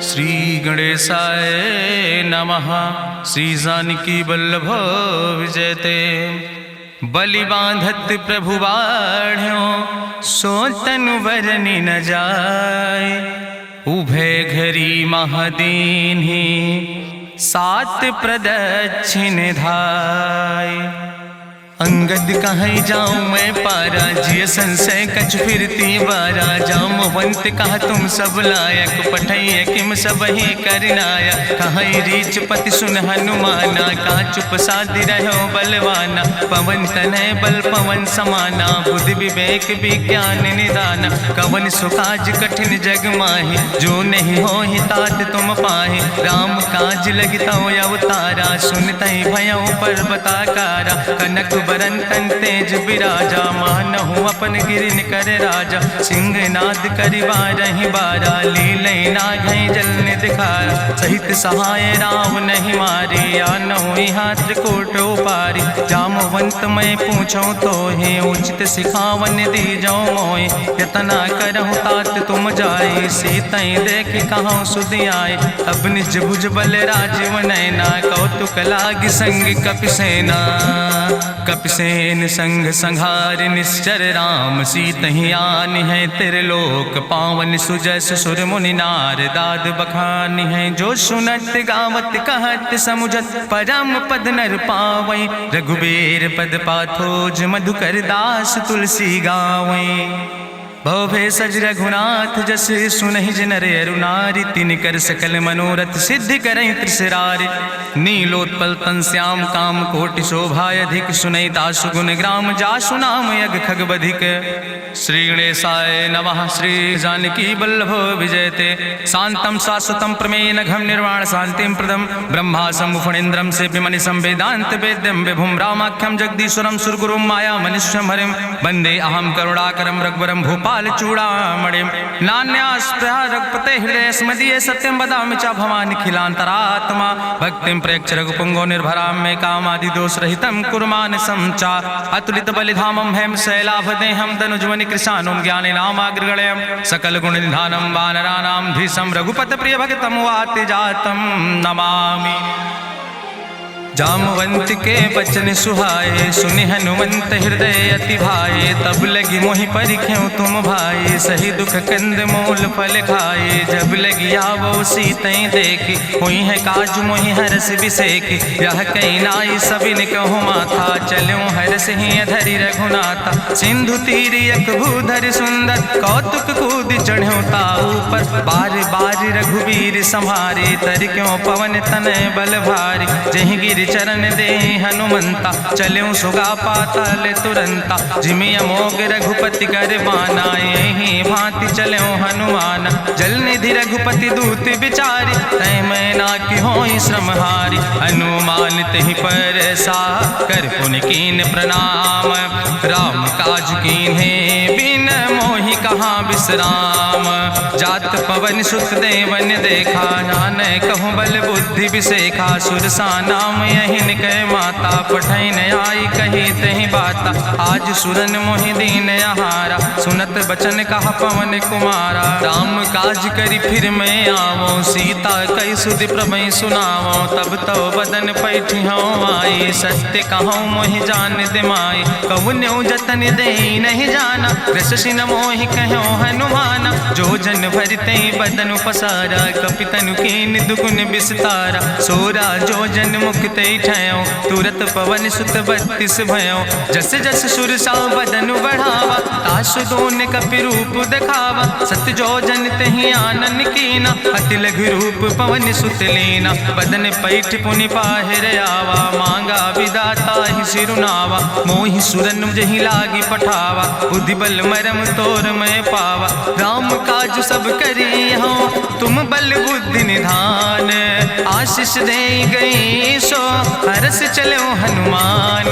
श्री गणेशाय नमः। श्री जानकी वल्लभ विजयते। बलि बांधत प्रभु बाढ़ो सो तनु बरनि न जाय। उभय घरी महादीन्हि सात प्रदक्षिण धाय। अंगद कहीं जाऊं मैं पारा जिय संशय कछ फिरती बारा। जामवंत कहा तुम सब लायक पठैय किम सब ही करनाया। कहीं रीच पति सुन हनुमाना कहा चुप साधि रहो बलवाना। पवन तनय बल पवन समाना बुद्धि विवेक विज्ञान निदाना। कवन सुकाज कठिन जग माहि जो नहीं हो ही तात तुम पाहि। राम काज लगितो अवतारा सुनतहि भयउ पर्वताकारा। कनक बरन तन तेज बिराजा मानहु अपन गिरिन कर राजा। सिंहनाद करिवारहि बारा लीलै नागहि जल दिखारा। सहित सहाय राम नहीं मारे आनहु यहाँ त्रिकूट पारी। जामवंत मैं पूछो तो हे उचित सिखावन दी जाओ मोय। यतना करहु तात तुम जाए सीतई देख कहूँ सुधि आए। अब निज भुज बल राजीव नैना कौतुक लाग संग कपिसेना। कपिसेन संग संहार निश्चर राम सीतहि आनि है त्रिलोक पावन। सुजस सुर मुनि नार दाद बखानि है। जो सुनत गावत कहत समुझत परम पद नर पावै। रघुबीर पद पाथोज मधुकर दास तुलसी गावै। भवभय सज रघुनाथ जस सुनहि नर अरु नारी। तिनकर सकल मनोरथ सिद्धि करहि त्रिसरारि। नीलोत्पल तन श्याम काम कोटि शोभाय अधिक। सुनहि दासु गुण ग्राम जासु नाम यज्ञ खग बधिक। श्री गणेशाय नमः। श्री जानकी वल्लभ विजयते। शांतम शाश्वतम प्रमेय घम निर्वाण शांतिम प्रदम। ब्रह्मा शंभु फणीन्द्रम से विमनि संवेदांत वेद्यम विभुम रामाख्यम जगदीश्वरम सुरगुरुम माया मनुष्यम हरिम। वंदे अहम करुणाकरम रघुवरम भूपाल चूड़ामणिम। नान्यास्पृहा रघुपते हृदय स्मदीय सत्यम वदामि च भवानि खिलांतरात्मा। भक्तिम प्रेक्ष रघुपुंगो निर्भराम मे कामादि दोष रहितम कुर्मानसं च। अतुलित बलिधामम हेम शैलाभदेहम दनुजवनि कृशानुम ज्ञानि नामाग्रगण्यम। सकल गुण निधानम वानराणाम धीशम रघुपत प्रिय भक्तम वाति जातम नमामि। जामवंत के बचन सुहाए सुनि हनुमंत हृदय अति भाए। तब लगी मोहि परिख्यों तुम भाई सही दुख कंद मूल फल खाए। जब लगी आवो सीतई देखी हुई है काज मोहि हरस बिसेखी। यह कई नाई सबिन कहु माथा चल्यों हरस ही धरि रघुनाथा। सिंधु तीर यक भूधर सुंदर कौतुक कूद चढ़्यों ताऊ पर। बार बार रघुबीर संहारे तर क्यों पवन तनय बल भारी। जहि गिर चरण दे हनुमंता चल्यों सुगा पाताल तुरंता। जिमि अमोघ रघुपति कर बाना यही भांति चल्यों हनुमाना। जल निधि रघुपति दूत बिचारी तय मैं ना कि होई श्रमहारी। हनुमान तहि पर सा कर पुन कीन प्रणाम। राम काज कीन्हे बिन मोहि कहाँ विश्राम। जात पवन सुत देवन देखा नान कहूँ बल बुद्धि विसेखा। सुरसा नाम यहिन कह माता पठैन आई कही तहि बाता। आज सुरन मोहि दीन आहारा सुनत बचन कहा पवन कुमारा। राम काज करी फिर मैं आवो सीता कई सुधि प्रभु सुनावो। तब तो बदन पैठी हूँ आई सत्य कहूँ मोहि जान दिमाई। कहुन्यु जतन दे नहीं जाना रससिन मोहि कहो हनुमाना। जो जन भरते बदन पसारा कपितनु कीन दुगुन विस्तारा। सोरा जो जन मुक्ते ठयो तुरत पवन सुत 32 भयो। जस जस सुरसा बदन बढ़ावा तासु दोन कपि रूप दिखावा। सत्य जो जन तहि आनन कीना अति लघु रूप पवन सुत लीना। बदन पैठ पुनि पाहिर आवा मांगा विदाता ही सिरुनावा। मोहि सुरन जहि लागी पठावा बुद्धि बल मरम तोर मैं पावा। राम काज सब करी हो तुम बल बुद्धि निधान। आशीष दे गई सो हरस चलो हनुमान।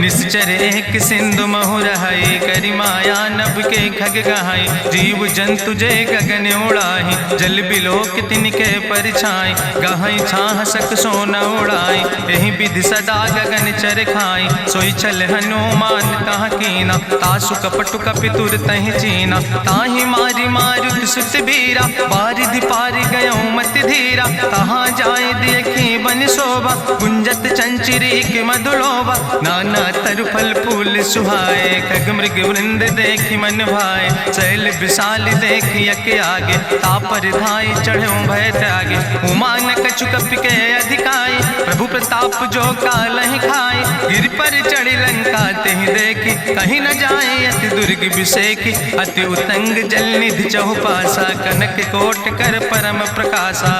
निश्चर एक सिंधु महु रहई, करि माया नभ के खग गहाई। जीव जंतु जे गगन उड़ाही, जल बिलोक तिनके परछाई। गहाई छाह सक सोन उड़ाई, एहि विधि सदा गगन चर खाई। सोई छल हनुमान तह कीना, तासु कपटु कपितुर तहि चीना। ताहि मारी मारुत सुत बीरा, बारिधि पारि गयौ मति धीरा। तहाँ जाय देखी बन शोभा, गुंजत चंचिरीक मधुलोभा। नाना तरु फल फूल सुहाए, खग मृग वृंद देखी मन भाए। शैल विशाल देखी यके आगे, तापर धाई चढ़ो भय त्यागे। उमान कछु कपि के अधिकाई, प्रभु प्रताप जो कालहि खाई। गिर पर चढ़ी लंका तेहि देखी, कहीं न जाए अति दुर्ग बिसेखी। अति उतंग जल निधि चहुपासा, कनक कोट कर परम प्रकाशा।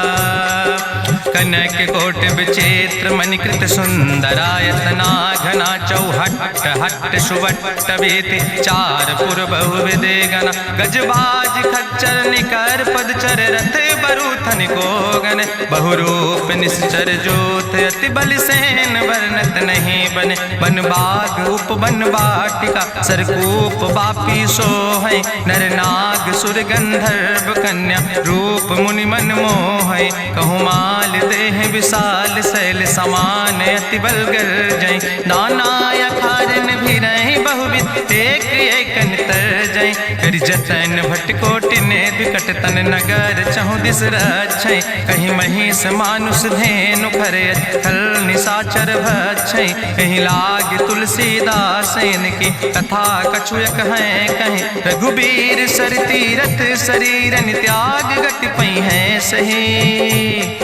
कनक कोट विचित्र मणिकृत सुंदरायतना, घना चौहट्ट हट्ट सुवट्ट वेति। चार पुर बहु विधि गण, गजबाज खच्चर निकर पदचर। रथ बरूथन को गण, बहुरूप निश्चर जोत। अति बल सेन वर्णत नहीं बने, बन बाग उपवन वाटिका। सरकूप बापी सोहै, नर नाग सुर गंधर्व कन्या। रूप मुनि मन मोहै, कहु माल देह विशाल। शैल समान अति बल गर्जै, नाना अखारन भिरहि बहुविध। एक एकन तरजै, करि जतन भट कोटि नेद। कटतन नगर चहु दिस रक्षै, कहीं महिष मानुष धेनु खरे। खल निशाचर भक्षै, कहीं लाग तुलसीदास की। कथा कछुयक है कहीं, रघुबीर सर तीरथ शरीरन त्याग। गति पई है सही,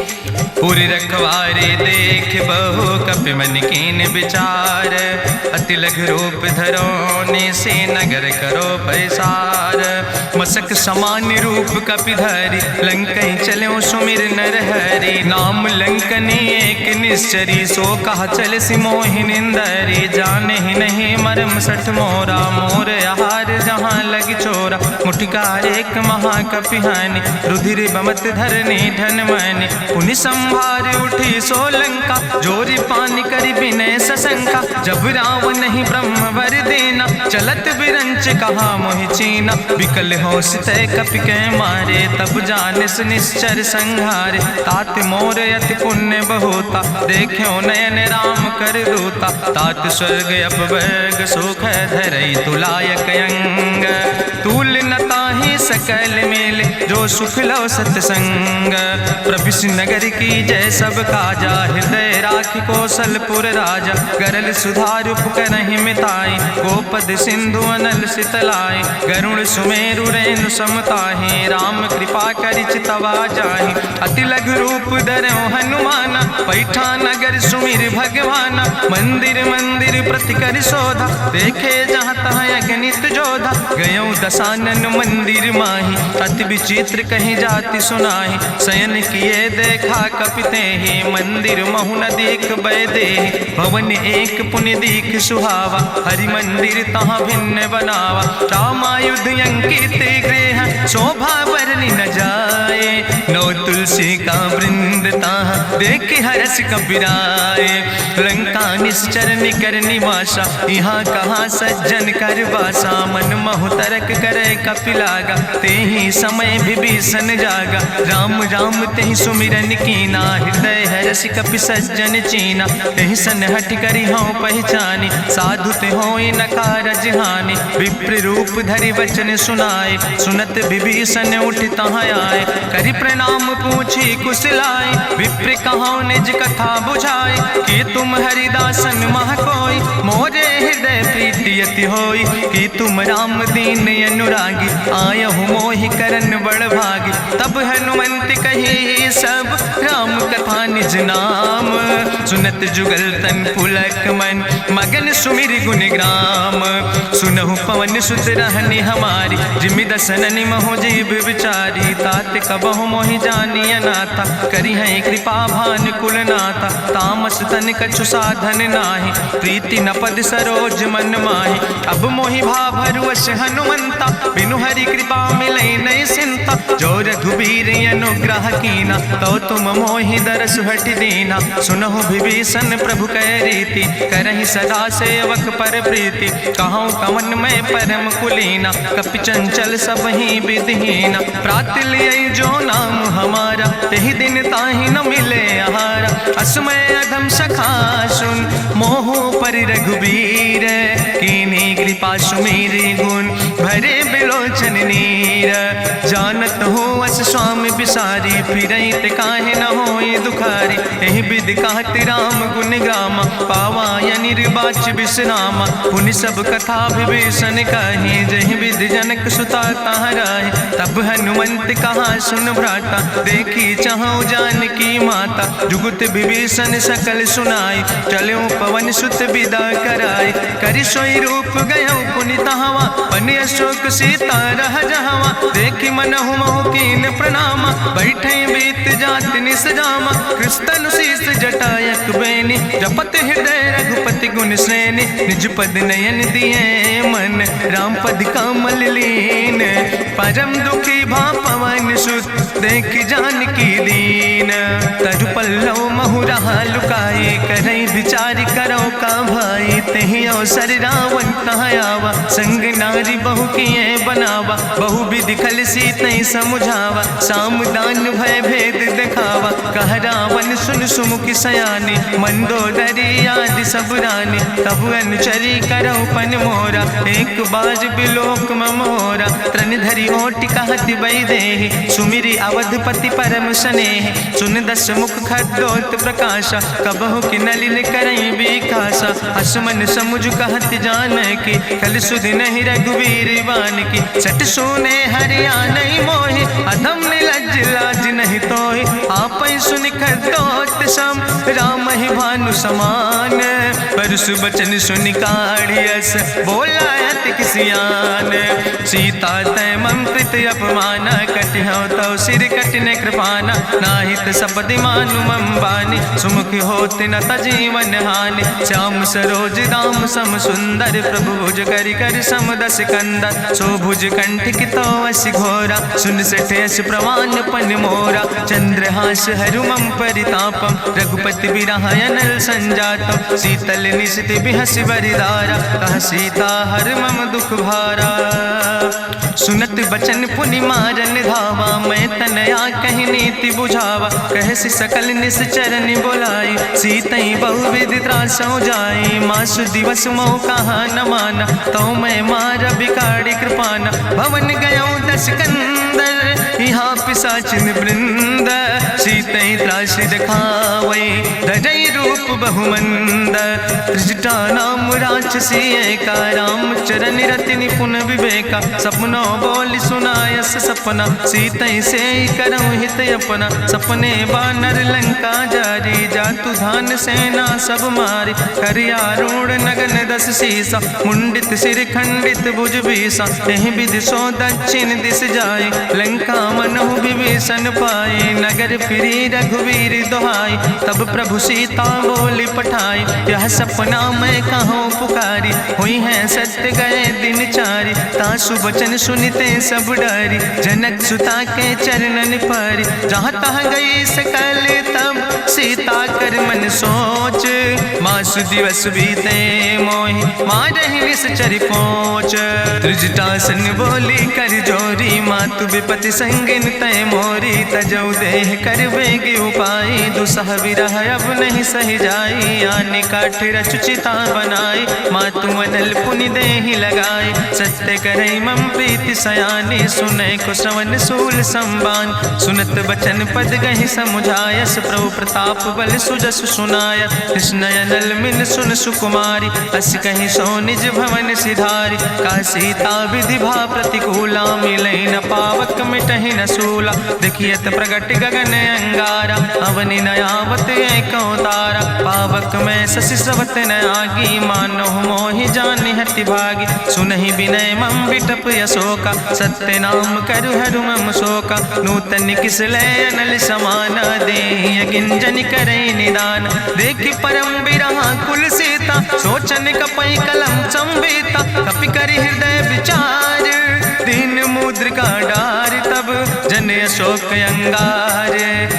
पुर रखवारे देख बहु कपि मन कीन विचार। अति लघु रूप धरोने से नगर करो पैसार। मसक समान रूप कपि धरि, लंकई चलो सुमिर नर हरि। नाम लंकनी एक निश्चरी, सो कहा चल सिमोहि निंदरी। जाने ही नहीं मरम सठ मोरा, मोर आहार जहाँ लग चोरा। मुठिकार एक महाकपि हानि, रुधिर बमत धरनी धन मनि। पुनि संभार उठी सोलंका, जोरी पानी करी विनय सशंका। जब रावण नहीं ब्रह्म वर देना, चलत बिरंच कहा मोहि चीना। विकल होश तय कपि के मारे, तब जानिस निश्चर संहारे। तात मोर अति पुण्य बहुता, देखो नयन राम कर दूता। तात स्वर्ग अपवर्ग सुख धरई, तुलायक अंग। तूल न ताहि सकल मेल, जो सुख लो सतसंग। प्रभिस नगर की जय सब काजा, हृदय राखि कौशलपुर राजा। गरल सुधार उपकरहि मिताई, गोपद सिंधु अनल सितलाई। गरुण सुमेरु रेणु समताहि, राम कृपा करि चितवा जाहि। अति लघु रूप धरौ हनुमाना, पैठा नगर सुमिर भगवाना। मंदिर मंदिर प्रति कर शोधा, देखे जहाँ तहाँ अगणित जोधा। गयौ दशानन मंदिर माही, अति विचित्र कहीं जाति सुनाही। शयन किए देखा कपि तेहि, मंदिर महु न देख बैदेहि। भवन एक पुनि दीख सुहावा, हरि मंदिर तहाँ भिन्न बनावा। रामायुध अंकित गृह, शोभा बरनि न जाए। नौ तुलसी का वृंद तहाँ, देख हरस कबीराए। लंका निश्चर निकर निवासा, यहाँ कहाँ सज्जन कर वासा। मन महु तरक करे कपि लागा, तेहि समय विभीषण जागा। राम राम तेहि सुमिरन कीना, हृदय हरस कपि सज्जन चीना। तेहि सन हठ करि हऊँ पहचानी, साधु ते होई न कारज हानि। विप्र रूप धरि वचन सुनाए, सुनत विभीषण उठ तहाँ आए। करि प्रणाम पूछी कुशलाए, विप्र कहौं निज कथा बुझाए। कि तुम हरिदासन मह कोई, मोरे हृदय प्रीति अति होई। कि तुम राम दीन अनुरागी, आयहु मोहि करन बड़ भागी। तब हनुमंत कही सब, राम कथा निज नाम। सुनत जुगल तन पुलक मन, मगन सुमिर गुण ग्राम। सुनहु पवन सुत रहनी हमारी, जिमि दसननि महु जीव विचारी। तात कबहु मोहि जानी अनाथा, करी है कृपा भान कुलनाथा, तामस तन कछु साधन नाही, प्रीति न पद सरोज मन माही। अब मोहि भाभरुअस हनुमंता, बिनु हरि कृपा मिलै नहीं सिंता, जो रघुबीर अनुग्रह कीना, तो तुम मोहि दरस हट दीना। सुनहु विभीषण प्रभु कै रीति, करहि सदा सेवक पर प्रीति, कहूँ कवन में परम कुलीना, कपि चंचल सब ही विधिहीना। प्रात लिय जो नाम हमारा, तेहि दिन ताहि न मिले आहारा, असमय अधम सखा सुन, मोह पर रघुबीर, कीन्ही कृपा सुमेरी गुण, भरे बिलोचन नीर। जानत हो अस स्वामी बिसारी, फिरहि ते काहे न होई दुखारी, एहि विधि कहत राम गुण गामा, पावा निर्वाच विश्रामा। पुनि सब कथा विभीषण कही, जहि विधि जनक सुता कहाँ रहे, तब हनुमंत कहा सुन भ्राता, देखी चाहूँ जानकी माता। जुगुत विभीषण सकल सुनाई, चलो पवन सुत विदा कराई, करि सोई रूप गयो पुनि तहवा, बन अशोक सीता रह जहवा। देखी मनहु मोह कीन प्रणामा, बैठे बीत जात निस जामा, कृष्ण शीस जटायक बेनी, जपत हृदय रघुपति गुण श्रेणी। निज पद नयन दिए मन, राम पद कमल लीन, परम दुखी भा पवन सुत, देख जानकी दीन। तरु पल्लव महुरहा लुकाई, करई विचार करो का भाई, तेहि अवसर रावण तहाँ आवा, संग नारी बहु किए बनावा। बहु विधि खल सीतहि समुझावा, साम दान भय भेद दिखावा। कह रावण सुन सुमुखी सयानी, मंदोदरी आदि सब रानी। तब अनुचरी करो पन मोरा, एक बाज बिलोक ममोरा। तृण धरि ओट कहत वैदेही, सुमिरी अवधपति परम स्नेह। सुन दस मुख खद्योत प्रकाशा, कबहु कि नलिन करई विकासा। असमन समुझ कहत जानकी, कल सुधि नहीं रघुवीर बान की। सट सुने हरियाणई मोहि, अधम निलज्ज लाज नहीं तोहि। आपै सुनि खद्योत सम, राम ही भानु समान। परसु बचन सुनि काढ़ियस, बोला अति किसियान। सीता तै मम कृत अपमाना, कटिहौ तौ सिर कटिन कृपाना। नाहित सपदि मानु मम बानी, सुमुख होत न तजीवन हानि। श्याम सरोज राम सम सुंदर, प्रभु भुज करि कर सम दस कंदर। सो भुज कंठ कितो अस घोरा, सुन सठेस प्रवान पन मोरा। चंद्रहास हरु मम परितापम, रघुपति बिरह अनल संजातम। शीतल निशित बिहसि बरिदारा, कह सीता हर मम दुख भारा। सुनत बचन पुनि मारन धावा, मैं तनया कहि नीति बुझावा। कहसि सकल निश्चरन बोलाई, सीतई बहुविधि त्रासौ जाई। मासु दिवस मोह कहा न माना, तो मैं मार बिगाड़ी कृपाना। भवन गयो दस कंदर, यहाँ पिशाचिन वृंद। सीतई त्रास दिखावै, धरई रूप बहुमंद। त्रिजटा नाम राक्षसी एका, राम चरण रति निपुण विवेका। सपनो बोल सुनायस सपना, सीतई से करऊँ हित अपना। सपने बानर लंका जारी, जातु धान सेना सब मारी। करियारूढ़ नगन दस सीसा, मुंडित सिर खंडित भुज बीसा। एहि विधि सो दक्षिण दिस जाय, लंका मनहु विभीषण पाए। नगर फिरी रघुवीर दुहाई, तब प्रभु सीता बोली पठाई। यह सपना मैं कहूँ पुकारी, हुई है सत्य गए दिन चारी। तासु वचन सुनते सब डरी, जनक सुता के चरणन परी। जहाँ तहाँ गई सकल तब, सीता कर मन सोच। मासु दिवस बीते मोहि, मारहि निश्चर पहुँच। त्रिजटासन बोली कर जोरी, मातु विपति संगिन तय मोरी। तजौ देह कर बेग उपाय, दुसह विरह अब नहीं सही जाई। आने काठ रचुचिता बनाई, मातु अनल पुनि देहि लगाई। सत्य करई मम प्रीति सयानी, सुनै को श्रवण सूल संबान। सुनत बचन पद गहि समुझायस, प्रभु प्रताप बल सुजस सुनाय। कृष्ण अनल मिल सुन सुकुमारी, अस कहि सो निज भवन सिधारी। का सीता विधि भा प्रतिकूला, मिलै न पावक मिटहि न सूला। देखियत प्रगट गगन अंगा, अवतारा, अवनि नयावत एक अवतारा। पावक में शशि सवत न आगी, मानव मोहि जानि हति भागी। सुनहि विनय मम बिटप यशोका, सत्य नाम करु हरु मम शोका। नूतन किसले अनल समाना, देहि गिंजन करे निदान। देखि परम बिरहा कुल सीता, सोचन कपै कलम संवेता। कपि करि हृदय विचार, दीन मुद्रिका डार। तब जन अशोक अंगार,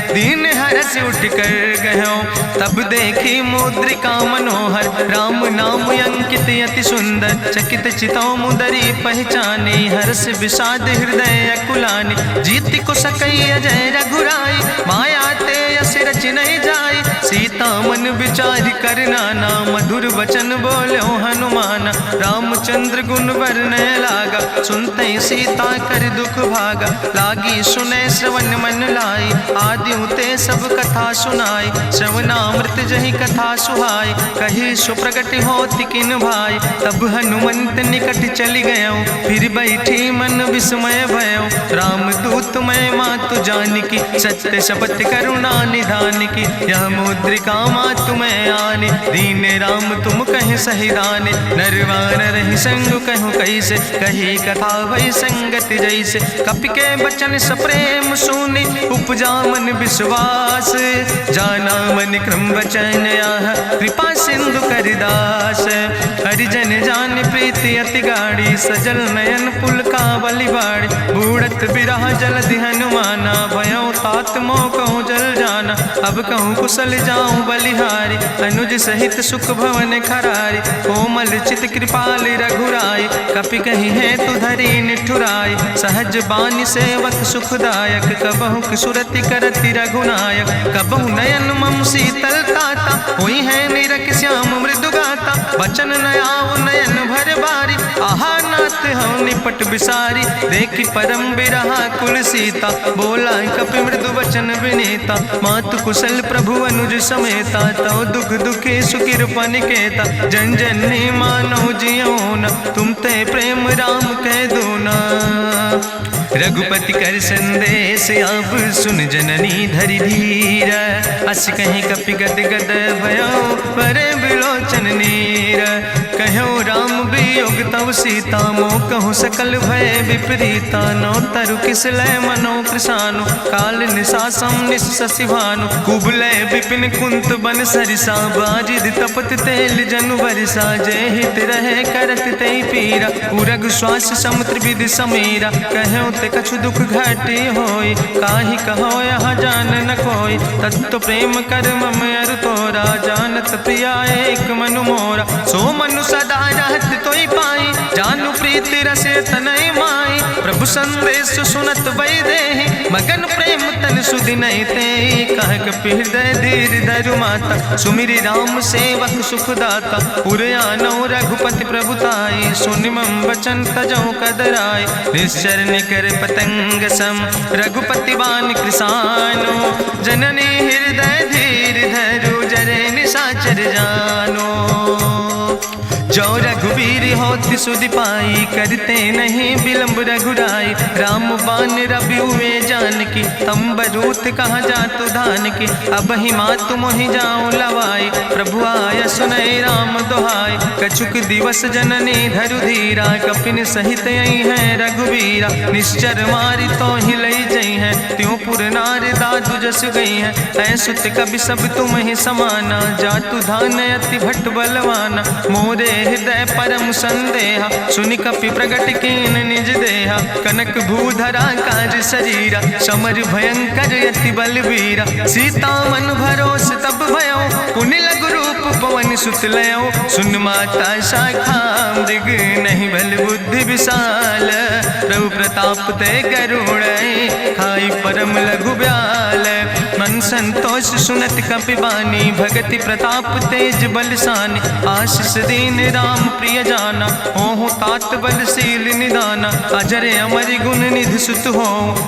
दीन हरस उठ कर गयो। तब देखी मुद्रिका मनोहर, राम नाम अंकित अति सुंदर। चकित चितौ मुदरी पहचाने, हर्ष विषाद हृदय अकुलाने। जीत को सकई अजय रघुराई, माया ते यस रच नहीं जाई। सीता मन विचार कर नाना, मधुर वचन बोलो हनुमाना। रामचंद्र गुण वर्णय लागा, सुनते सीता कर दुख भागा। लागी सुने श्रवण मन लाई, आदि उते सब कथा सुनाई। श्रवणामृत जहि कथा सुहाई, कही सुप्रगट होति किन भाई। तब हनुमंत निकट चली गयो, फिर बैठी मन विस्मय भयो। राम दूत मैं मातु जानकी, सत्य शपथ करुणा निधान की। यह मुद्रिका मातु मैं आने, दीन राम तुम कह सही दाने। नरवान रही संग कहूँ कैसे, कही कथा भई संगत जैसे। कपि के बचन सप्रेम सुनि, उपजा मन विश्वास। जाना मन क्रम वचन आह, कृपा सिंधु करिदास। हरिजन जान प्रीति अति गाढ़ी, सजल नयन पुलकावली बाड़ी। बूढ़त बिरह जलधि हनुमाना, भयो तात मोह कहूँ जल जाना। अब कहूँ कुशल जाऊँ बलिहारी, अनुज सहित सुख भवन खरारी। कोमल चित कृपाल रघुराई, कपि कही है तु धरी निठुराई। सहज बानी सेवक सुखदायक, कबहु सुरति करति रघुनायक। कबहु नयन मम शीतल ताता, हुई है निरख श्याम मृदु गाता। बचन नयाव नयन भर बारी, आहा नाथ हम निपट बिसारी। देखि परम बिरहा कुल सीता, बोला कपि मृदु वचन विनीता। मातु कुशल प्रभु अनुज समेता, तव दुख दुखी सुकृपा निकेता। जन जननी मानो जियो न, तुम ते प्रेम राम कह दो ना। रघुपति कर संदेश अब सुन जननी धरि धीर। अस कहीं कपि गद गद भयो, परे बिलोचन नीर। कहो राम वियोग तव सीता, मोह कहूँ सकल भय विपरीता। नौ तरु किस लय मनो कृशानु, काल निशासम निशि भानु। कुबलय विपिन कुंत बन सरिसा, बाजिद तपत तेल जनु बरिसा। जय हित रहे करत ते पीरा, उरग श्वास समुद्र विधि समीरा। कहो ते कछु दुख घटी होई, काहि कहो यहाँ जान न कोई। तत्व प्रेम कर मम अरु तोरा, जानत प्रिया एक मनु मोरा। सो मनु सदा रहत तोई पाई, जानु प्रीति रसे तनय माई। प्रभु संदेश सुनत वै देहि, मगन प्रेम तन सुधि नहीं तेहि। कह कपि हृदय धीर धरु माता, सुमिरि राम सेवक सुखदाता। उरयानो रघुपति प्रभुताई, सुनि मम वचन तजौ कदराई। निश्चर निकर पतंग सम, रघुपति बान कृसानो। जननी हृदय धीर धरु, जरे निशाचर जानो। जो रघुवीर होति सुधि पाई, करते नहीं विलंब रघुराई। राम बान रवि हुए जानकी, तंबरूत कहाँ जातु धान की। अब ही मातु मोहि जाऊँ लवाई, प्रभु आय सुनय राम दुहाई। कछुक दिवस जननी धरु धीरा, कपिन सहित यही है रघुवीरा। निश्चर मारि तो ही लई जई है, त्यों पुर नार दादु जस गई है। ऐसुत कवि सब तुम ही समाना, जातु धान अति भट बलवाना। मोरे हृदय परम संदेहा, सुनि कपि प्रगट कीन निज देहा। कनक भूधरा काज शरीरा, समर भयंकर यति बलवीरा। सीता मन भरोस तब भयो, पुनि लघु रूप पवन सुत लयो। सुन माता शाखा मृग, नहीं बल बुद्धि विशाल। प्रभु प्रताप ते गरुड़ै, खाई परम लघु ब्याल। मन संतोष सुनत कपि बानी, भगति प्रताप तेज बलसानी। आशीष दीन राम प्रिय जाना, ओहु तात बलशील निदाना। अजर अमर गुण निधि सुत हो,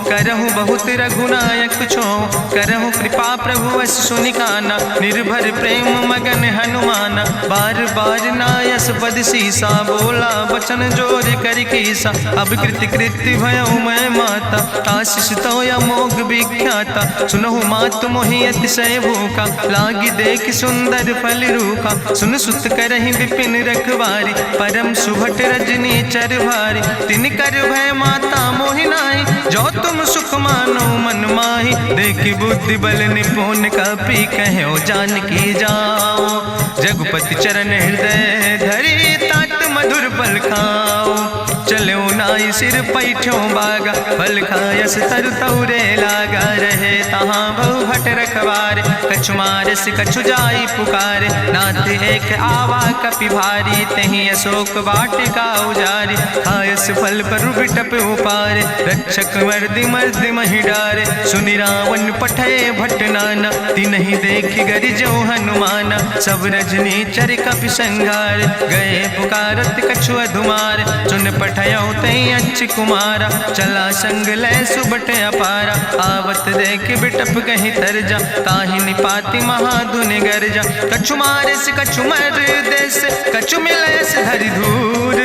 करहु बहुत रघुनायक छो। करहु कृपा प्रभु बहुवस सुनिकाना, निर्भर प्रेम मगन हनुमाना। बार बार नायस पद सीसा, बोला बचन जोर कर कीसा। अब कृति कृति भयो मैं माता, आशीष तो अमोघ विख्याता। सुनहु मात मोहि अतिशय भूखा, लागी देख सुंदर फल रूखा। सुन सुत करहि विपिन रखवारी, परम सुभट रजनी चर भारी। तिन कर भय माता मोहि नाहि, जो तुम सुख मानो मन माहि। देखि बुद्धि बल निपुण कपि, कहो जानकी जाओ। जगुपति चरण हृदय धरि, तात मधुर फल खाओ। चलो नाई सिर पैठो बागा, फल खायस तरु तौरे लागा। रहे तहाँ बहु भट रखवारे, कछु मारस कछु जाई पुकारे। नाथ एक आवा कपि भारी, तहीं अशोक वाटिका उजारी। खायस फल पर बिटप उपारे, रक्षक मर्दि मर्दि महि डारे। सुनि रावण पठय भट नाना, तिन्हि देखि गर जो हनुमाना। सब रजनी चर कपि संघार, गए पुकारत कछु अधुमार। सुन पठयो तई अच्छ कुमारा, चला संग लय सुबट अपारा। आवत देख बिटप कहीं तरजा, ताहि निपाति महाधुन गरजा। कछु मारिस कछु मर देस, कछु मिलयस धरि धूर।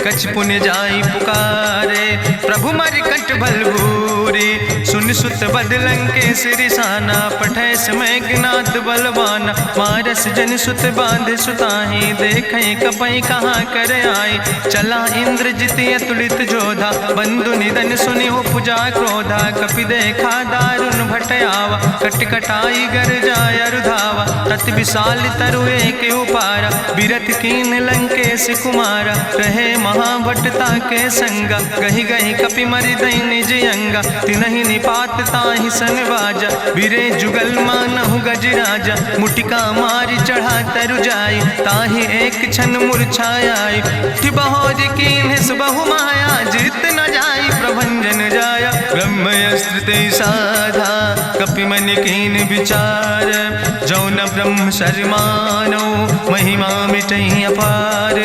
कछ पुण्य जाई पुकारे, प्रभु मर कंठ बल भूरी। सुन सुत बदलंग के सिरिसाना, पठय समय ज्ञात बलवाना। मारस जन सुत बांध सुताही, देखें कपई कहाँ कर आई। चला इंद्रजित अतुलित जोधा, बंधु निधन सुनि उपजा क्रोधा। कपि देखा दारुण भटयावा, कट कटाई गर जाय रुधावा। तत विशाल तरु एक उपारा, बिरथ कीन लंकेश कुमारा। रहे महाभटता के संगा, गहि गहि कपि मरि दई निज अंगा। तिनहि निपात ताहि सन बाजा, बिरे जुगल मानहु गजराजा। मुटिका मारि चढ़ा तरु जाई, ताहि एक क्षण मूर्छाई। बहोज कीन्हिस बहु माया, जीत न जाई प्रभंजन जाया। ब्रह्मयस्त्र ते साधा, कपि मन कीन विचार। जौन ब्रह्म शर्मानो, महिमा मिटई अपार।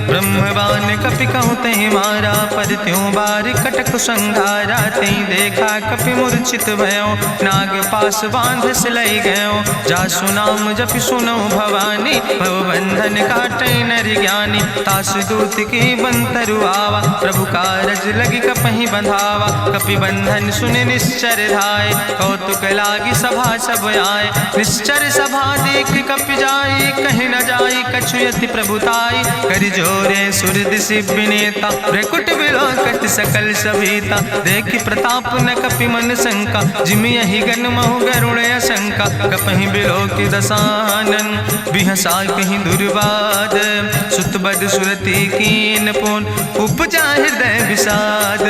ब्रह्मवान कपि कहु तहि मारा, पर त्यों बार कटक संघारा। तई देखा कपि मूर्छित भयो, नाग पास बांध सिलई गयो। जासु नाम जपि सुनो भवानी, भव बंधन काटई नर ज्ञानी। तासु दूत की बंतरु आवा, प्रभु कारज लगी कपहि बंधावा। कपि बंधन सुनि निश्चर धाय, कौतुक लागी सभा सब आए। निश्चर सभा देख कपि जाई, कहीं न जाई कछु यति प्रभुताई। कर जोरे सुर दिसि विनेता, भ्रकुट बिलोकत सकल सभीता। देखि प्रताप न कपि मन शंका, जिमि यहि गन महु गरुण शंका। कपहि बिलोकि दसानन, बिहसा कहीं दुर्वाद। सुत बद सुरति कीन पुन, उपजा हृदय विषाद।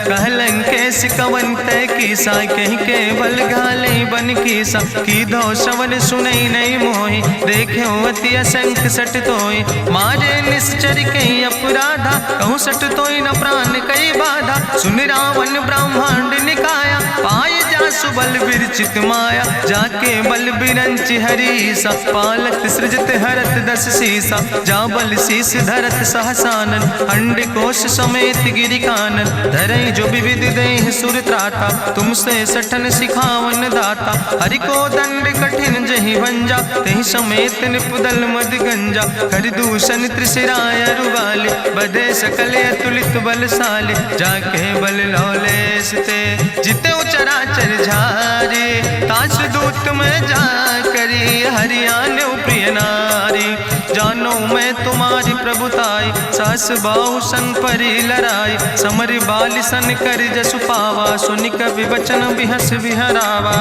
कहलन केस कवन तय कीसा, कहीं केवल घाले बन कीसा। कीधो श्रवण सुनई नहीं मोहि, देख्यो अति असंख सट तोय। मारे निश्चर कई अपराधा, कहूँ सट तोय न प्राण कई बाधा। सुन रावण ब्रह्मांड निकाया, पाय जासु बल विरचित माया। जाके बल बिरंच हरीसा, पालत सृजत हरत दस सीसा। जा बल शीस धरत सहसानन, अंड कोश समेत गिरि कानन। धरई जो विविध देह सुर त्राता, तुमसे सठन सिखावन दाता। हरि को दंड कठिन जहि भंजा, तहि समेत निपुदल मद गंजा। कर दूषण त्रिशिराय रुगाले, बधे सकल अतुलित बलशाले। जाके बल लौलेस ते, जिते चराचर झारे। तास दूत में जा करी, हरियाण प्रिय नारी। जानो मैं तुम्हारी प्रभुताई, सास बाहु सन परी लड़ाई। समर बाल सन कर जसु पावा, सुनि कवि बचन बिहस बिहरावा।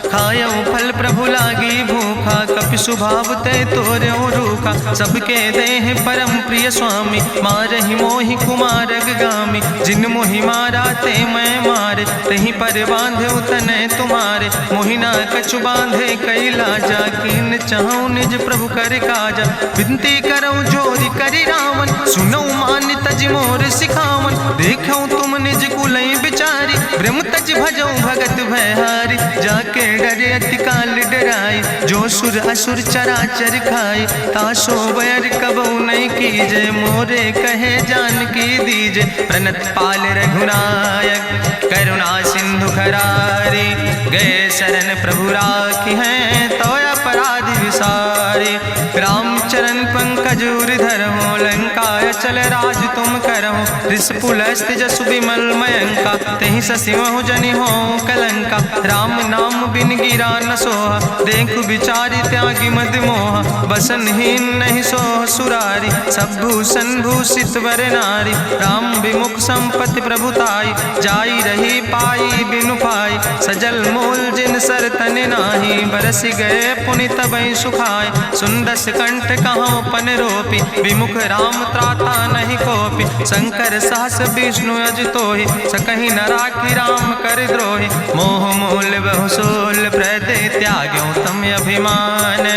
खायो फल प्रभु लागी भूखा, कपि स्वभाव ते तोर्यो रूखा। सबके देह परम प्रिय स्वामी, मारहि मोहि कुमारग गामी। जिन मोहि मारा ते मैं मारे, तहीं पर बांधे तने तुम्हारे। मोहिना कछु बांधे कई लाजा, कीन चाहूं निज प्रभु कर काजा। विनती करऊं जोरी करि रावण, सुनऊ मान तज मोर सिखावन। देखऊं तुम निज कुलई बिचारी, ब्रह्म तज भजऊं भगत भयहारी। जाके डरे अति काल डराई, जो सुर असुर चराचर खाई। तासो बैर कबऊ नहीं कीजे, मोरे कहे जानकी दीजे। प्रणत पाल रघुनायक, करुणा सिंधु खरारी। गए शरण प्रभु राखी हैं तो अपराध विसारे। रामचरण पंकज उर धरहु लंकाय चल राज तुम करहु। रिस पुलस्त जसु विमल मयंका तेहि ससिमहु जनि हो कलंका। राम नाम बिन गिरा न सोहा देखु बिचारी त्यागी मद मोहा। बसनहीन नहीं सोह सुरारी सब भूषण भूषित वर नारी। राम विमुख संपत्ति प्रभुताई जाई रही पाई बिनु पाई। सजल मूल जिन सर तन नाही बरस गए पुनि तबई सुखाए। सुंदस कंठ कहाँ पन रोपी विमुख राम त्राता नहीं कोपी। शंकर सहस विष्णु अज तोहि सकहि न राखी राम कर द्रोहि। मोह मूल बहु सोल प्रदे त्याग्यो तम अभिमान।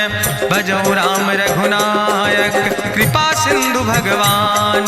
भजो राम रघुनायक कृपा सिंधु भगवान।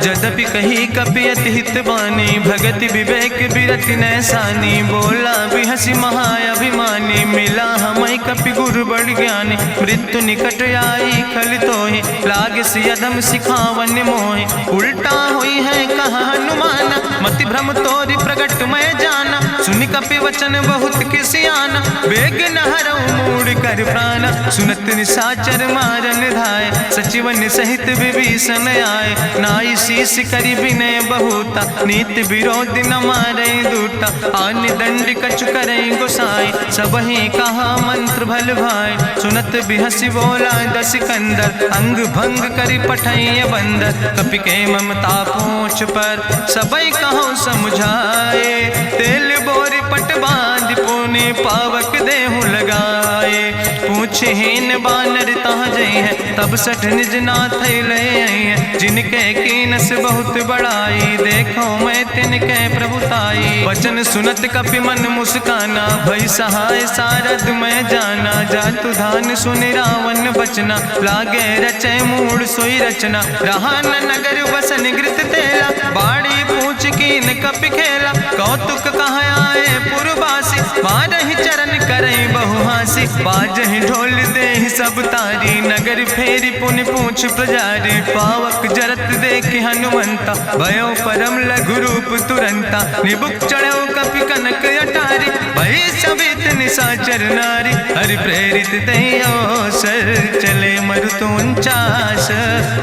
जदपि कही कपि अति हित बानी भगति विवेक बिरति नैसानी। बोला बिहसी महाअभिमानी मिला हमई कपि गुरु बड़ ज्ञानी। मृत्यु निकट आई खल तोहि लागे सियधम सिखावन मोहि। उल्टा हुई है कहा हनुमान मति भ्रम तोरि प्रगट मैं जाना। सुनि कपि वचन बहुत किसियाना बेग न हरऊ मूढ़ कर प्राण। सुनत निशाचर मारन धाय सचिवन सहित विभीषण आए। नाई शीस करि विनय बहुता नीत विरोध न मारे दूता। आन दंड कछु करे गोसाई सबहि कहा मंत्र भल भाई। सुनत बिहसी बोला दस कंदर अंग भंग करि पठैय बंदर। कपि के ममता पूछ पर सबई कहो समझाए। तेल बोरी पट बांध पुनि पावक देहु लगाए। पूछहीन बानर तहाँ जई है तब सठ निज नाथ ले हैं। जिनके कीनस बहुत बड़ाई देखो मैं तिनके प्रभुताई। वचन सुनत कपि मन मुस्काना भई सहाय सारद मैं जाना। जातु धान सुनि रावण बचना लागे रचे मूढ़ सोई रचना। रहा न नगर बसन घृत तेला बाड़ी पूछ कीन कपि खेला। कौतुक कहाँ आए पुरवासी मारहि चरण करई बहु हासी। बाजहि ढोल देहि सब तारी नगर फेरी पुनि पूछ प्रजारी। पावक जरत देखि हनुमंता भयो परम लघु रूप तुरंता। निबुक चढ़ो कपि कनक अटारी भई सबित निशाचर नारी। हरि प्रेरित तहि अवसर चले मरुत 49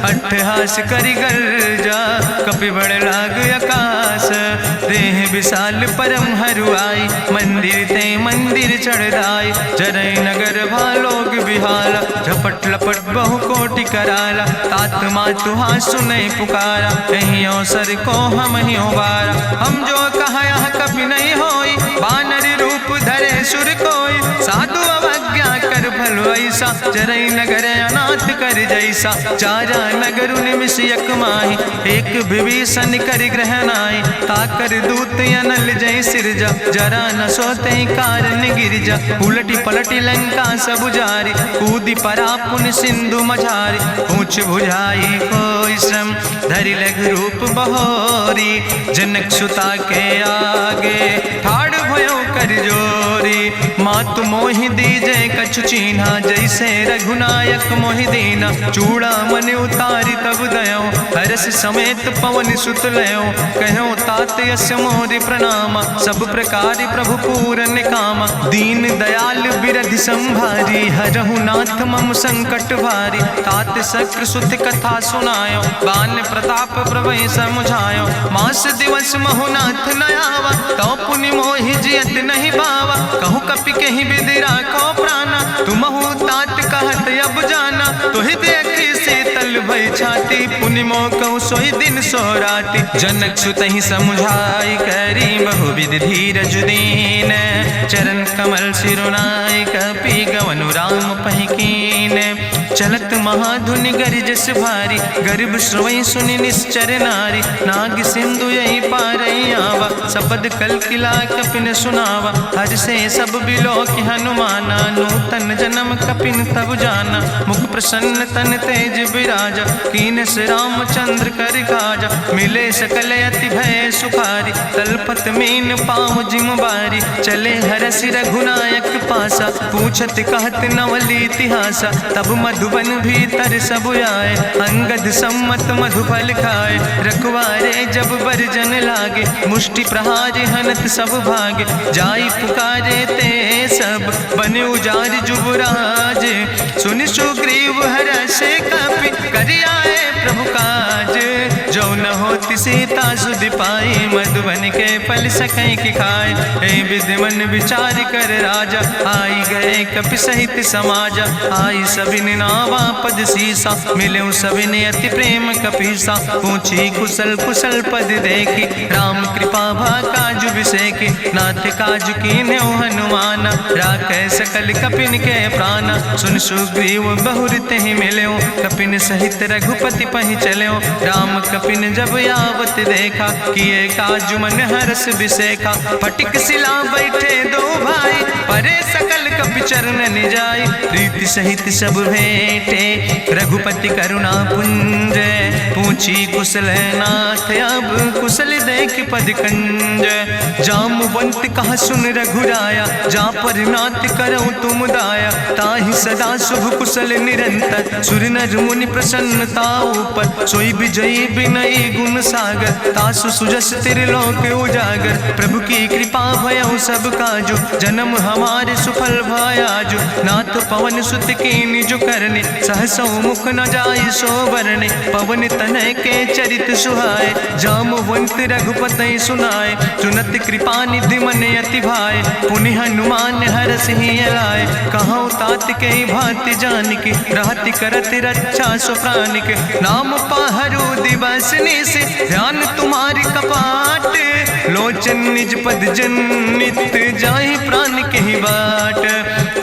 अट्ठहास करि गर्जा कपि बड़ लाग आकाश। देह विशाल परम हरुआई मंदिर ते मंदिर चढ़ाई। जरई नगर भालोग बिहाला झपट लपट बहु कोटि कराला। तात मातु हाँ सुनै पुकारा यही अवसर को हम ही बारा। हम जो कहा यहाँ कभी नहीं होई बानर रूप धरे सुर कोई। साधु अवज्ञा कर फल ऐसा जरई नगर अनाथ कर जैसा। चारा नगर निमिष यक माही एक विभीषण कर ग्रहण आई। ताकर दूत अनल जय सिरजा जरा न सोते कारण गिरजा। उलटी पलटी लंका सब जारी कूदी परा पुन सिंधु मझारी। पूछ बुझाई कोई श्रम धरि लघु रूप बहोरी। जनक सुता के आगे ठाड़ भयो कर जोरी। मातु मोहि दीजे कछु चीन्हा जैसे रघुनायक मोहि दीना। चूड़ा मन उतारी तब दयो हरस समेत पवन सुत लयो। कहो तात यस मोरि प्रणामा सब प्रकार प्रभु पूरन कामा। दीन दयाल बिरधि संभारी हरहु नाथ मम संकट भारी। तात शक्र सुत कथा सुनायो बान प्रताप प्रभय समुझायो। मास दिवस महु नाथ न आवा तो पुनि मोहि जियत नहीं बावा। कहु कपि कहीं विधि राखो प्राणा तुमहु तात कहत अब जाना। तोहि देखी शीतल भई छाती पुनि मोह कहु सोई दिन सो राति। जनक सुतहि समुझाई करी बहुविधि धीरज दीन। चरण कमल सिरुनाई कपि गवनु राम पहिकीन। चलत महाधुनि गरिजस भारी गर्भ श्रवई सुनि निश्चर नारी। नाग सिंधु यही पारई आवा सबद कल किला कपिन सुनावा। हर से सब बिलो कि हनुमाना नूतन जन्म कपिन तब जाना। मुख प्रसन्न तन तेज विराजा कीनस रामचंद्र कर काजा। मिले सकल अति भय सुखारी तलपत मीन पाँव जिम बारी। चले हरस रघुनायक पासा पूछत कहत नवल इतिहासा। तब मधुबन भीतर सब आए अंगद सम्मत मधुफल खाए। रखवारे जब बरजन लागे मुष्टि प्रहार हनत सब भागे। जाई पुकारे ते बन उजार जुबराज। सुन सुग्रीव हर्ष कपि कर आए प्रभु काज। जो न होति सीता सुध पाई मधुबन के फल सकै की खाए। हे विधि मन विचार कर राजा आई गए कपि सहित समाजा। आई सबिन नावा पद सीसा मिले सबिन अति प्रेम कपीसा। पूछी कुशल कुशल पद देखी राम कृपा भा काजु बिसेकी। नाथ काजु कीन्हे हनुमान राखै सकल कपिन के प्राण। सुन सुग्रीव बहुर तेहि मिल्यो कपिन सहित रघुपति पहि चल्यो। राम कपिन जब आवत देखा किए काजु मन हरस बिसेखा। फटिक सिला बैठे दो भाई परे सकल कपि चरण जाय। प्रीति सहित सब भेंटे रघुपति करुणा पुंज। पूछी कुशल नाथ अब कुशल देख पद कंज। जामवंत कहा सुन रघुराया जा पर नाथ करऊँ तुम दाया। ताहि सदा शुभ कुशल निरंतर सुर नर मुनि प्रसन्नता ऊपर। सोई विजयी विनयी गुण सागर तासु सुजस त्रिलोक उजागर। प्रभु की कृपा भयउ सब काजु जन्म हमारे सुफल भयाजु। नाथ पवन सुत की निज करने सहसो मुख न जाय सो बरने। पवन तनय के चरित सुहाए जामवंत रघुपति सुनाए। चुनत कृपा निधि मन अति भाए पुनि हनुमान हरस ही लाए। कहूँ तात के भांति जानकी रहति करत रक्षा सो प्राणिक। नाम पाहरु दिवस निस ध्यान तुम्हारी कपाट। लोचन निज पद जनित जाहि प्राण के ही बाट।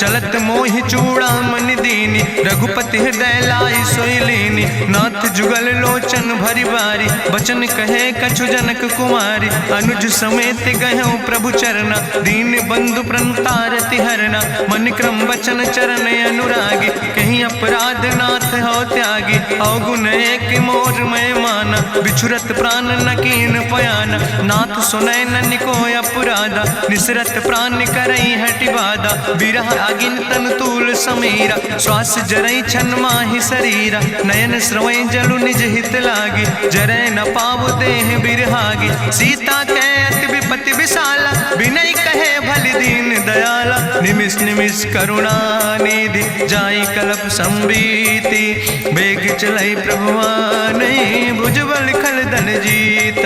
चलत मोहि चूड़ामन दीनी रघुपति हृदय लाई सोई लीनी। नाथ जुगल लोचन भरि बारी बचन कहे कछु जनक कुमारी। अनुज समेत गहु प्रभु चरना दीन बंधु प्रणतारति हरना। मन क्रम बचन चरण अनुरागी कहीं अपराध नाथ हो त्यागी। अवगुण एक मोर मैं माना बिछुरत प्राण न कीन पयाना। नाथ सुनय नन को अपराधा निसरत प्राण करई हटि बाधा। बिरह अगिन तन तूल समीरा श्वास जरई छन माहि शरीरा। नयन श्रवै जलु निज हित लागी जरय न पाव देह बिरहागी। सीता के अति विपति विशाला विनय कहे भलि दीन दयाला। निमिष निमिष करुणा निधि जाई कलप संबीति। बेग चलई प्रभुआन भुजबल खल धन जीत।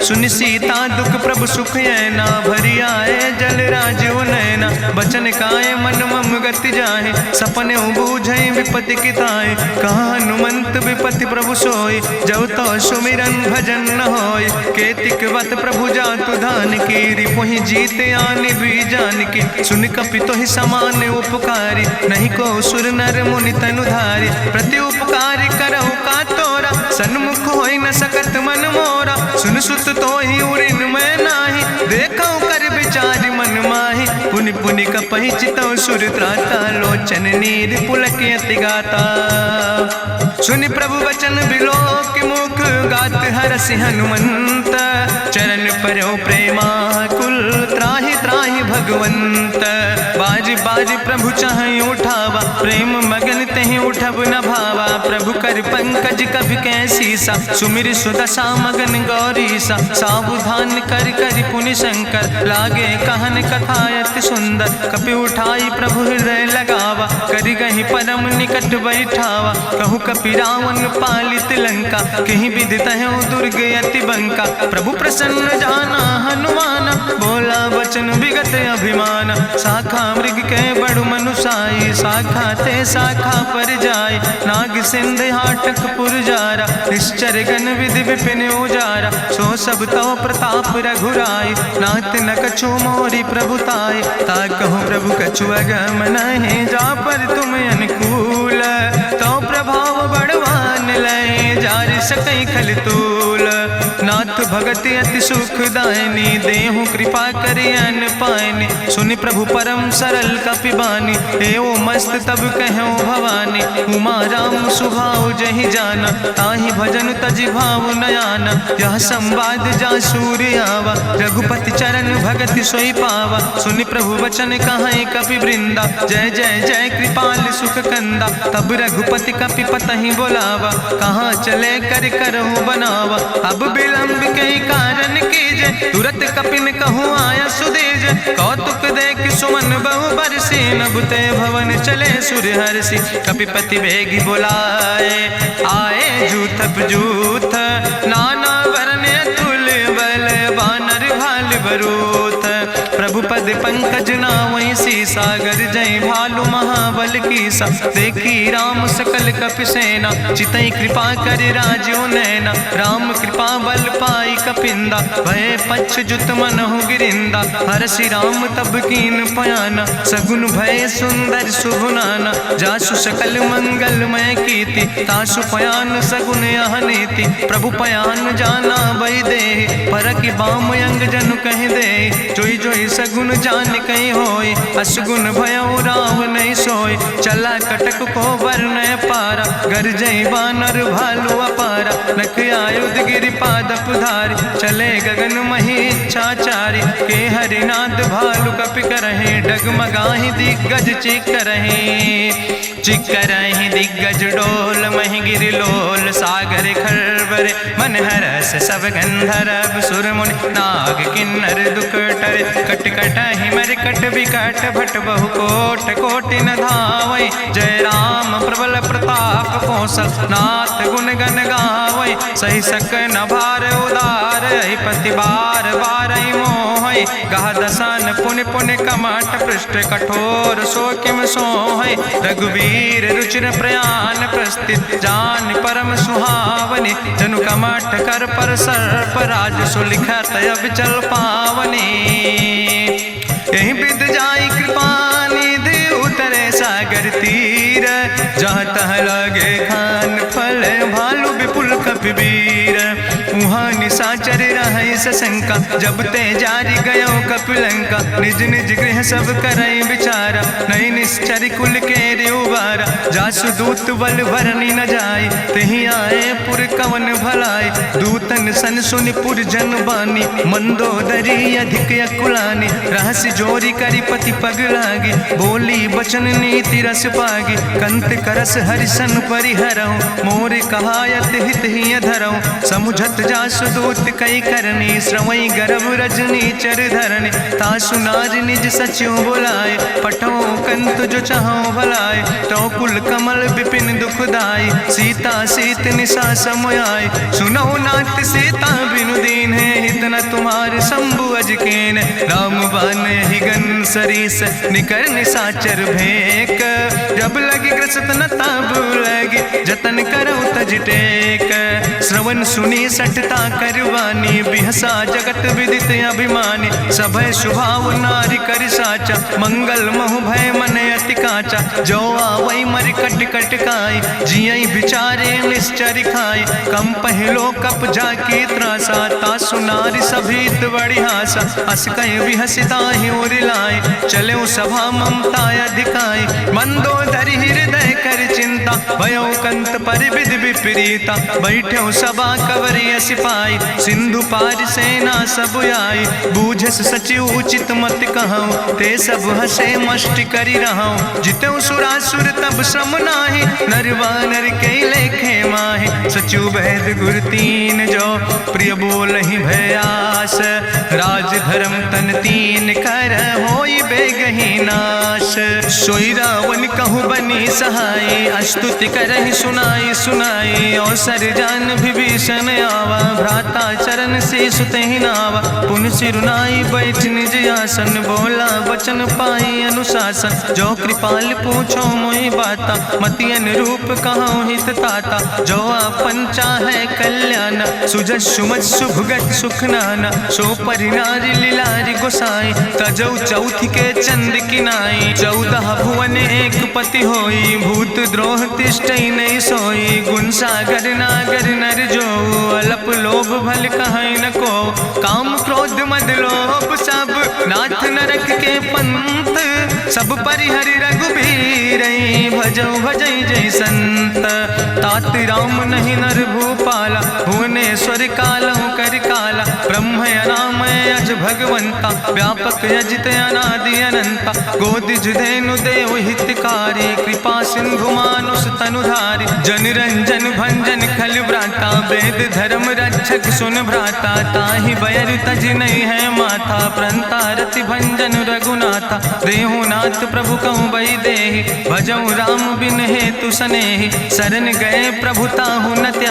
सुन सीता दुख प्रभु सुख ऐना भरी आए जल राजो नैना। बचन काए मन मम गति जाहे सपने बूझे विपति किताए। कहा हनुमंत विपति प्रभु सोई जब तो सुमिरन भजन न होय। केतिक वत प्रभु जातु धान की रिपुहि जीत आने भी जान की। सुन कपि तो ही समान उपकारी नहीं को सुर नर मुनि तनुधारी। प्रति उपकारी करहु का तोरा सन्मुख होई न सकत मन मोरा। सुन सुत तो ही उरिन मैं नाही देखो कर विचार मन माही। पुनि पुनि कपहि चितौ सुर त्राता लोचन नीर पुलक अति गाता। सुनि प्रभु वचन बिलोक मुख गात हरसि हनुमंत। चरण परौ प्रेमाकुल त्राहि त्राहि भगवंत। बाज बाज प्रभु चाहि उठावा प्रेम मगन तेहि उठब न भावा। प्रभु कर पंकज कभि कैसीसा सुमिर सुदशा मगन गौरीसा। सावधान कर कर पुनि शंकर लागे कहन कथा अति सुंदर। कपि उठाई प्रभु हृदय लगावा करि गहि परम निकट बैठावा। कहु कपि रावण पालित लंका कहीं विदित है दुर्ग अति बंका। प्रभु प्रसन्न जाना हनुमाना बोला वचन विगत अभिमान। शाखा मृग के बड़ु मनुसाई शाखा ते शाखा पर जाय। नाग सिंध हाटक पुर जारा निश्चर गण विधि विपिन उजारा। सो सब तव प्रताप रघुराई नाथ न कछु मोरी प्रभुताय। ता कहूँ प्रभु कछु अगम नहीं जा पर तुम अनुकूल। तो प्रभाव बड़वान लय जार सकई खल तूल। नाथ भगति अति सुखदायनी देहु कृपा करि अन पायनी। सुनि प्रभु परम सरल कपि बानी एवं मस्त तब कहूँ भवानी। उमा राम सुभाव जहि जाना ताहि भजन तजि भाव नयाना। यह संवाद जा सूर्य आवा रघुपति चरण भगति सोई पावा। सुनि प्रभु वचन कहाई कपि वृंदा जय जय जय कृपाल सुख कंदा। तब रघुपति कपि पतहि बोलावा कहाँ चले कर करहु बनावा। अब विलंब के कारण कीजे, तुरत कपिन कहूँ आया सुदेज। कौतुक देख सुमन बहु बरसी, नभते भवन चले सूर्य हर्षि। कपिपति बेगी बुलाए, आए जूथप जूथ, नाना वर्ण अतुल बल, बानर भाल बरूथ। प्रभु पद पंकज नावै सीसा, सागर जय भालु महाबल कीसा। देखी राम सकल कपि सेना, चितई कृपा कर राजो नैना। राम कृपा बल पाई कपिंदा, भय पक्ष जुत मनहु गिरिंदा। हरषि राम तब कीन पयाना, सगुन भय सुंदर शुभ नाना। जासु सकल मंगलमय कीर्ति, तासु पयान सगुन यह नीति। प्रभु पयान जाना बई दे, परक बाम अंग जनु कह दे। जोई जोई सगुन जान कहीं होय, असगुन भयो राव नहीं सोय। चला कटक को वर्ण पारा, गरजई बानर भालु अपारा। नख आयुध गिरि पादप धारी, चले गगन मही इच्छाचारी। के हरिनाद भालु कपि करहि, डगमगाहि दिग्गज चिक करहि। चिक करहि दिग्गज डोल, महि गिरि लोल सागर खरबर। मन हरस सब गंधर्व सुर मुनि, नाग किन्नर दुख टरे। कट कटहि मरकट विकट, भट बहु कोट कोटि न धावै। जय राम प्रबल प्रताप कौशल, नाथ गुण गण गावै। सही सक न भार उदार, पति बार बार मोहै। गह दसन पुनि पुनि कमठ, पृष्ठ कठोर सो किम सोहै। रघुवीर रुचिर प्रयाण प्रस्थित, जान परम सुहावनी। जनु कमठ कर पर सर्प, राज सुलिखत अविचल पावनी। यही विद जाई कृपा निधि, उतरे सागर तीर। जहाँ तह लगे खान फल, भालु विपुल कपिवीर। उहाँ निशाचर रहै सशंका, जब ते जारी गयो कपिलंका। निज निज गृह सब करई विचारा, नहीं निश्चर कुल के रेउबारा। जासु दूत बल भरनी न जाय, तेहि आए पुर कवन भलाई। दूतन सन सुनि पुर जन बानी, मंदोदरी अधिक अकुलानी। रहस्य जोरी करी पति पग लागी, बोली बचन नीति रस पागी। कंत करस हरिसन परिहरऊँ, मोर कहायत हित ही धरऊँ। समुझत जासु दूत कई करनी, श्रवई गर्भ रजनी चर धरनी। तासु नाज निज सचिव बुलाए, पठो कंत जो चाहो भलाए। तो कुल कमल विपिन दुखदाई, सीता सीत निशा समयाय। सुनो नाथ सीता बिनु दीन है, इतना तुम्हार शंभु अजकेन। राम बान ही गन सरीस, निकर निशाचर भेक। जब लगी ग्रसत न ताब लगी, जतन करो तज टेक। श्रवण सुनी सटता करवानी, बिहसा जगत विदित अभिमानी। सभय स्वभाव नारी कर साचा, मंगल महु भय मन अति काचा। जो आवै मर कट कट खाई, जियई बिचारे निश्चर खाई। कम पहलो कप जाके त्रासा, तासु नारी सभीत बड़ी हासा। अस कह विहसिता ही उरिलाए, चले सभा ममता अधिकाई। मंदोदरी हृदय कर चिंता, भयो कंत पर विधि विपरीता। बैठो सभा कवरिय सिपाही, सिंधु पार सेना सब आई। बूझस सचिव उचित मत कहूँ, ते सब हसे मष्टि करी रहूँ। जितऊ सुरासुर तब श्रम नाही, नर वानर के लेखे माहि। सचिव भेद गुर तीन जो, प्रिय बोल ही भयास। राज धर्म तन तीन कर, होई बेगही नाश। सोई रावण कहूँ बनी सहाय, अस्तुति करहि सुनाई सुनाई। अवसर जान विभीषण आवा, भ्राता चरण से सुतहि नावा। पुन सिरुनाई बैठ निज आसन, बोला वचन पाई अनुशासन। जो कृपाल पूछो मोहि बाता, मति अनुरूप कहूँ हित ताता। जो आपन चाहे कल्याण, सुजस सुमत सुभगत सुख नाना। सो परिनारी लीलारी गोसाई, तजौ चौथ के चंद किनाई। 14 भुवन एक पति होई, भूत द्रोह तिष्ठई नहीं सोई। गुण सागर नागर नर जो, अलप लोभ भल कहीं न को। काम क्रोध मद लोभ सब, नाथ नरक के पंथ। सब परिहरि रघुबीर, भजौ भजई जय संत। तात राम नहीं नर भूपाला, भुवनेश्वर कालहु कर काला। ब्रह्म राम भय अज भगवंता, व्यापक यजित अनादि अनंता। गोदिज धेनु देव हितकारी, कृपा सिंधु मानुष तनुधारी। जन रंजन भंजन खल व्राता, वेद धर्म रक्षक सुन भ्राता। ताहि बयर तज नहीं है माथा, प्रंता रति भंजन रघुनाथा। देहु नाथ प्रभु कहूँ बई देहि, भजऊ राम बिन हेतु सनेहि। शरण गए प्रभु ताहु न त्याहि।